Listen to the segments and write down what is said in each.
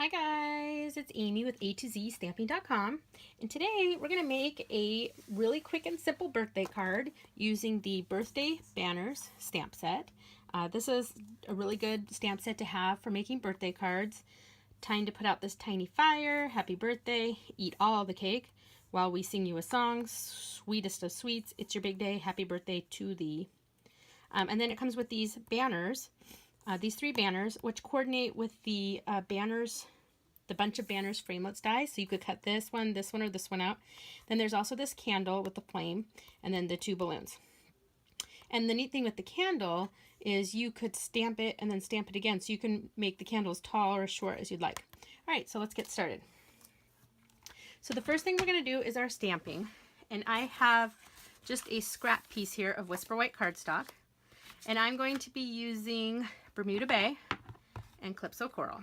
Hi guys, it's Amy with A to Z Stamping.com, and today we're going to make a really quick and simple birthday card using the Birthday Banners stamp set. This is a really good stamp set to have for making birthday cards. Time to put out this tiny fire, happy birthday, eat all the cake while we sing you a song, sweetest of sweets, it's your big day, happy birthday to thee. And then it comes with these banners. These three banners, which coordinate with the banners, the bunch of banners framelits die. So you could cut this one, or this one out. Then there's also this candle with the flame, and then the two balloons. And the neat thing with the candle is you could stamp it and then stamp it again. So you can make the candle as tall or as short as you'd like. All right, so let's get started. So the first thing we're going to do is our stamping. And I have just a scrap piece here of Whisper White cardstock. And I'm going to be using Bermuda Bay and Calypso Coral.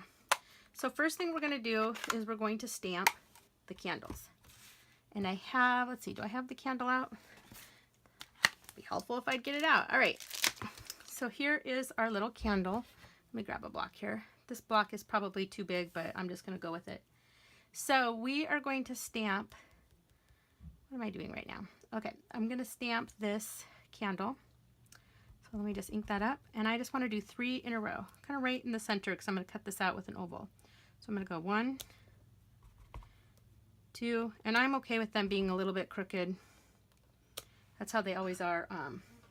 So first thing we're going to do is we're going to stamp the candles. And I have, let's see, do I have the candle out? It'd be helpful if I'd get it out. All right, so here is our little candle. Let me grab a block here. This block is probably too big, but I'm just going to go with it. So we are going to stamp, what am I doing right now? Okay, I'm going to stamp this candle. So let me just ink that up, and I just want to do 3 in a row, kind of right in the center, because I'm going to cut this out with an oval. So I'm going to go 1, 2, and I'm okay with them being a little bit crooked. That's how they always are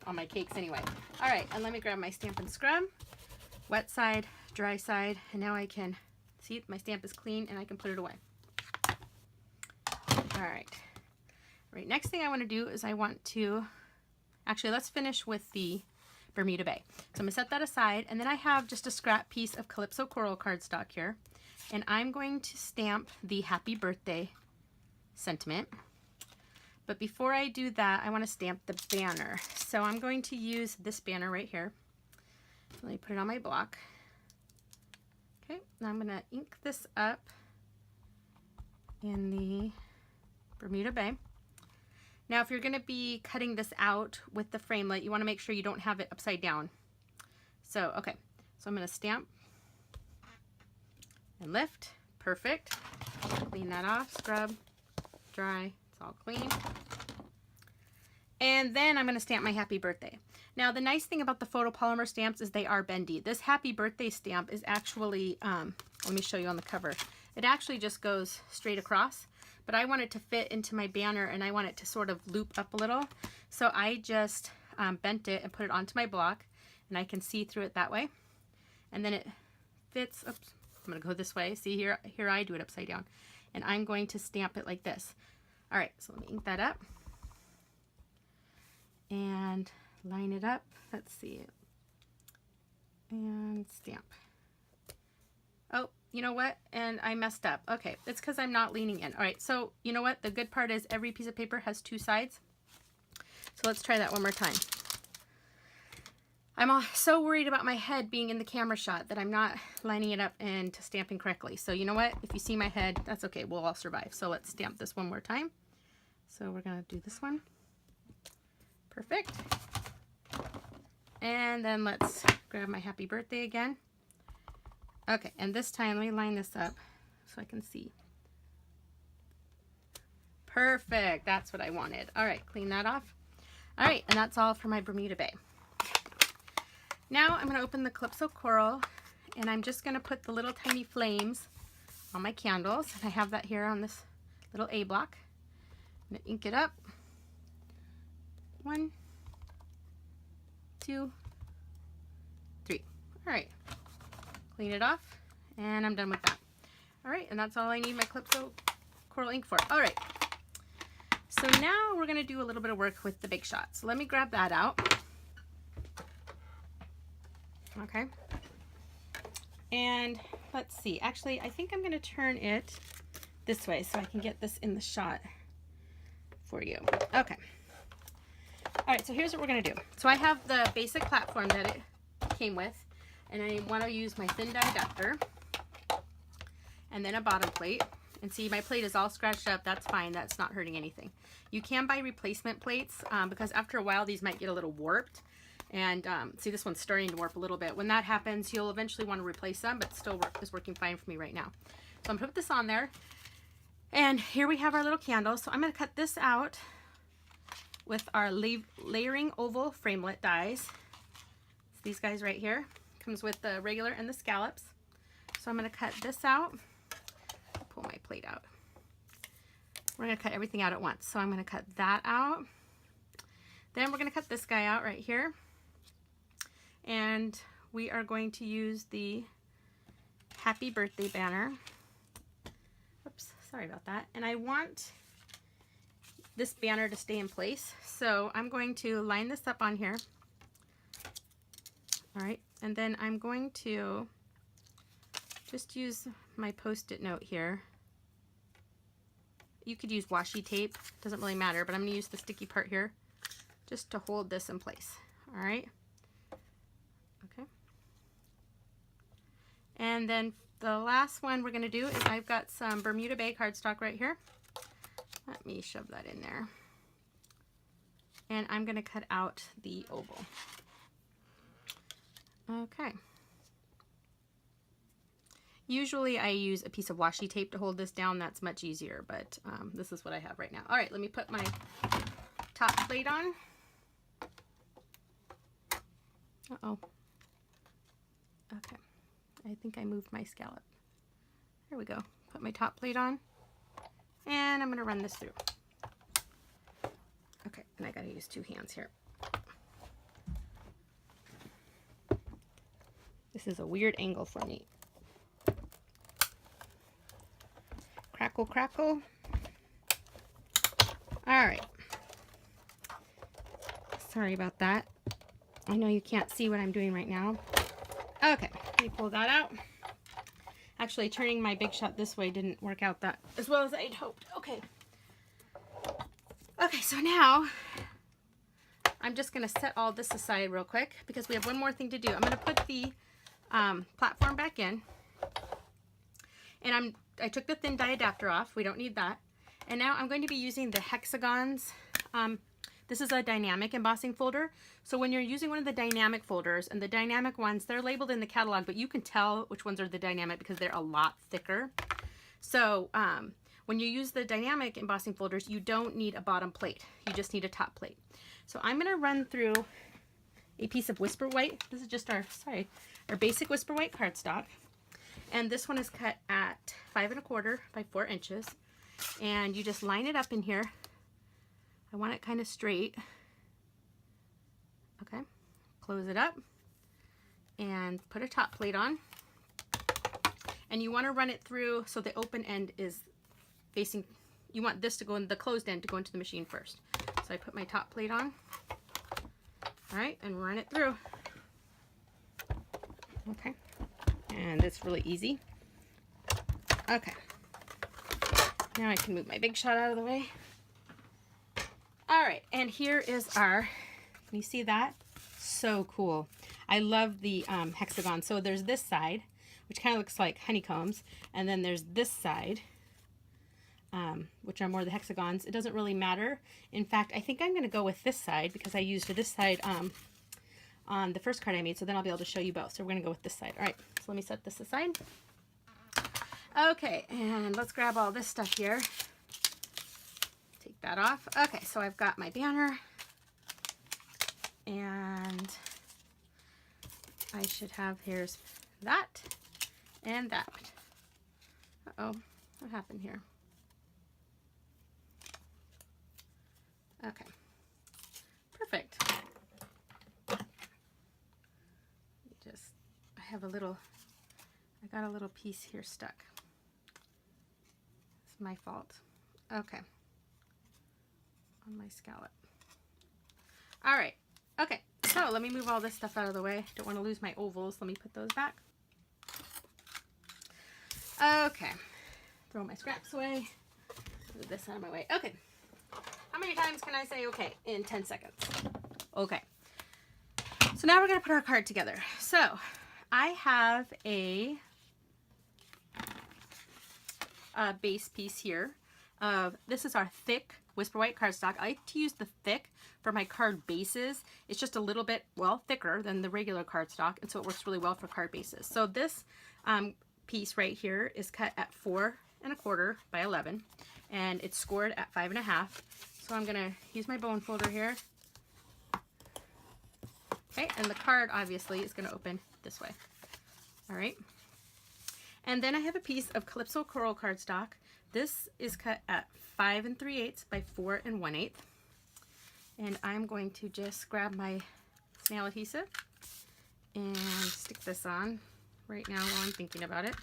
on my cakes anyway. All right, and let me grab my Stampin' Scrub, wet side, dry side, and now I can see my stamp is clean and I can put it away. All right. Next thing I want to do is I want to, actually let's finish with the Bermuda Bay. So I'm going to set that aside, and then I have just a scrap piece of Calypso Coral cardstock here, and I'm going to stamp the happy birthday sentiment. But before I do that, I want to stamp the banner. So I'm going to use this banner right here. Let me put it on my block. Okay, now I'm going to ink this up in the Bermuda Bay. Now, if you're going to be cutting this out with the framelit, you want to make sure you don't have it upside down. So, okay, so I'm going to stamp and lift. Perfect. Clean that off, scrub, dry, it's all clean. And then I'm going to stamp my happy birthday. Now, the nice thing about the photopolymer stamps is they are bendy. This happy birthday stamp is actually, let me show you on the cover. It actually just goes straight across. But I want it to fit into my banner, and I want it to sort of loop up a little. So I just bent it and put it onto my block, and I can see through it that way. And then it fits, oops, I'm gonna go this way. See here I do it upside down. And I'm going to stamp it like this. All right, so let me ink that up. And line it up, let's see it. And stamp. Oh, you know what? And I messed up. Okay, it's because I'm not leaning in. All right, so you know what? The good part is every piece of paper has 2 sides. So let's try that one more time. I'm so worried about my head being in the camera shot that I'm not lining it up and stamping correctly. So you know what? If you see my head, that's okay. We'll all survive. So let's stamp this one more time. So we're going to do this one. Perfect. And then let's grab my happy birthday again. Okay, and this time, let me line this up so I can see. Perfect, that's what I wanted. All right, clean that off. All right, and that's all for my Bermuda Bay. Now I'm gonna open the Calypso Coral, and I'm just gonna put the little tiny flames on my candles. And I have that here on this little A block. I'm gonna ink it up. 1, 2, 3. All right. Clean it off, and I'm done with that. All right, and that's all I need my Calypso Coral ink for. All right, so now we're going to do a little bit of work with the Big Shot. So let me grab that out. Okay, and let's see. Actually, I think I'm going to turn it this way so I can get this in the shot for you. Okay. All right, so here's what we're going to do. So I have the basic platform that it came with. And I want to use my thin die adapter and then a bottom plate. And see, my plate is all scratched up. That's fine. That's not hurting anything. You can buy replacement plates because after a while these might get a little warped. And see, this one's starting to warp a little bit. When that happens, you'll eventually want to replace them, but still is working fine for me right now. So I'm going to put this on there. And here we have our little candle. So I'm going to cut this out with our layering oval framelit dies. It's these guys right here. Comes with the regular and the scallops. So I'm going to cut this out. Pull my plate out. We're going to cut everything out at once. So I'm going to cut that out. Then we're going to cut this guy out right here. And we are going to use the happy birthday banner. Oops, sorry about that. And I want this banner to stay in place. So I'm going to line this up on here. All right, and then I'm going to just use my Post-it note here. You could use washi tape, doesn't really matter, but I'm going to use the sticky part here just to hold this in place. All right. Okay. And then the last one we're going to do is I've got some Bermuda Bay cardstock right here. Let me shove that in there. And I'm going to cut out the oval. Okay. Usually I use a piece of washi tape to hold this down. That's much easier, but this is what I have right now. All right, let me put my top plate on. Uh-oh. Okay. I think I moved my scallop. There we go. Put my top plate on. And I'm going to run this through. Okay, and I got to use two hands here. This is a weird angle for me. Crackle, crackle. All right. Sorry about that. I know you can't see what I'm doing right now. Okay, let me pull that out. Actually, turning my Big Shot this way didn't work out that as well as I'd hoped. Okay. Okay, so now I'm just going to set all this aside real quick because we have one more thing to do. I'm going to put the platform back in. And I took the thin die adapter off. We don't need that. And now I'm going to be using the hexagons. This is a dynamic embossing folder. So when you're using one of the dynamic folders, and the dynamic ones, they're labeled in the catalog, but you can tell which ones are the dynamic because they're a lot thicker. So when you use the dynamic embossing folders, you don't need a bottom plate. You just need a top plate. So I'm going to run through a piece of Whisper White. This is just our basic Whisper White cardstock. And this one is cut at 5 1/4 by 4 inches. And you just line it up in here. I want it kind of straight. Okay, close it up and put a top plate on. And you want to run it through so the open end is facing, you want this to go in, the closed end to go into the machine first. So I put my top plate on. All right, and run it through. Okay, and it's really easy. Okay, now I can move my Big Shot out of the way. All right, and here is our, can you see that? So cool. I love the hexagon. So there's this side, which kind of looks like honeycombs, and then there's this side, which are more the hexagons. It doesn't really matter. In fact, I think I'm going to go with this side because I used this side on the first card I made, so then I'll be able to show you both. So we're going to go with this side. All right, so let me set this aside. Okay, and let's grab all this stuff here. Take that off. Okay, so I've got my banner, and I should have, here's that and that. Uh-oh, what happened here? Okay, perfect. I have a little, I got a little piece here stuck. It's my fault. Okay. On my scallop. All right. Okay. So let me move all this stuff out of the way. Don't want to lose my ovals. Let me put those back. Okay. Throw my scraps away. Move this out of my way. Okay. How many times can I say okay in 10 seconds? Okay. So now we're going to put our card together. So I have a base piece here. of, this is our thick Whisper White cardstock. I like to use the thick for my card bases. It's just a little bit, well, thicker than the regular cardstock, and so it works really well for card bases. So this piece right here is cut at 4 1/4 by 11, and it's scored at 5 1/2. So I'm gonna use my bone folder here. Okay, and the card obviously is gonna open this way. All right. And then I have a piece of Calypso Coral cardstock. This is cut at 5 3/8 by 4 1/8. And I'm going to just grab my snail adhesive and stick this on right now while I'm thinking about it.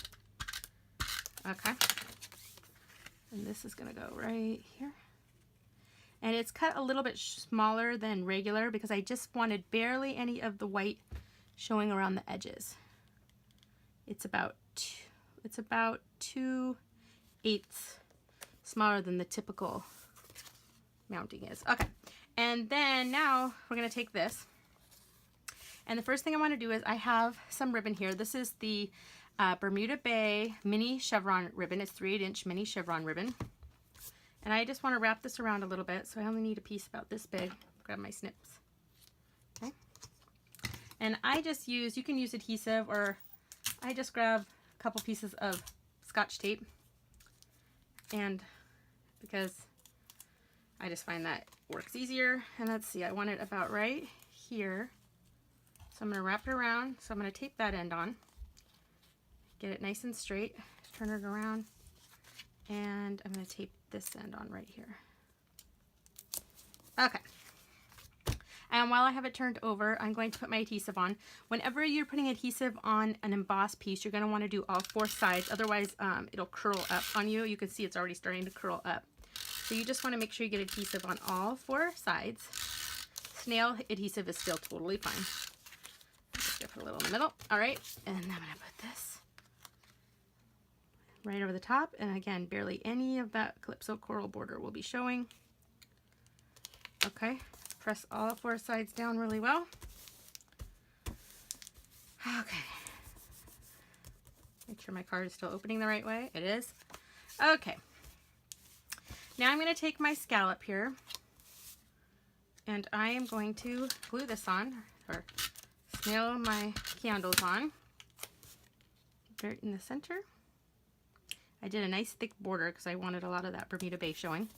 Okay. And this is gonna go right here. And it's cut a little bit smaller than regular because I just wanted barely any of the white showing around the edges. It's about 2/8 smaller than the typical mounting is. Okay, and then now we're gonna take this, and the first thing I want to do is I have some ribbon here. This is the Bermuda Bay mini chevron ribbon. It's 3/8" mini chevron ribbon, and I just want to wrap this around a little bit, so I only need a piece about this big. Grab my snips. Okay, and I just use, you can use adhesive, or I just grab a couple pieces of Scotch tape, and because I just find that works easier. And let's see, I want it about right here, so I'm going to wrap it around. So I'm going to tape that end on, get it nice and straight, turn it around, and I'm going to tape this end on right here. Okay. And while I have it turned over, I'm going to put my adhesive on. Whenever you're putting adhesive on an embossed piece, you're going to want to do all 4 sides. Otherwise, it'll curl up on you. You can see it's already starting to curl up. So you just want to make sure you get adhesive on all 4 sides. Snail adhesive is still totally fine. Just gonna put a little in the middle. All right, and I'm going to put this right over the top. And again, barely any of that Calypso Coral border will be showing. Okay. Press all 4 sides down really well. Okay. Make sure my card is still opening the right way. It is. Okay. Now I'm going to take my scallop here, and I am going to glue this on, or nail my candles on. Right in the center. I did a nice thick border because I wanted a lot of that Bermuda Bay showing.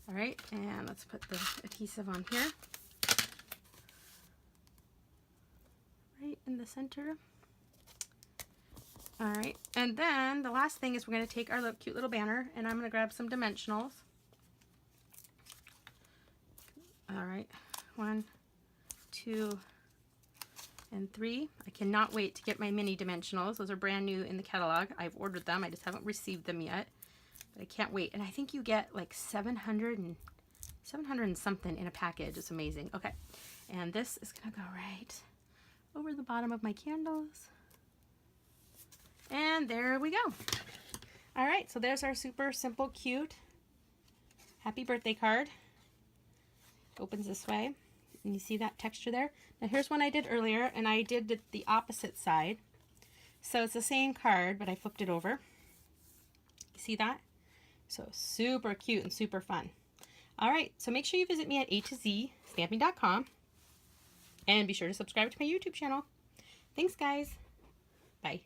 All right, and let's put the adhesive on here. Right in the center. All right, and then the last thing is we're going to take our cute little banner, and I'm going to grab some dimensionals. All right, 1, 2, and 3. I cannot wait to get my mini dimensionals. Those are brand new in the catalog. I've ordered them. I just haven't received them yet. But I can't wait. And I think you get like 700 and something in a package. It's amazing. Okay. And this is going to go right over the bottom of my candles. And there we go. All right. So there's our super simple, cute, happy birthday card. Opens this way. And you see that texture there? Now here's one I did earlier, and I did the opposite side. So it's the same card, but I flipped it over. You see that? So super cute and super fun. All right, so make sure you visit me at A2Z Stampin.com, and be sure to subscribe to my YouTube channel. Thanks, guys. Bye.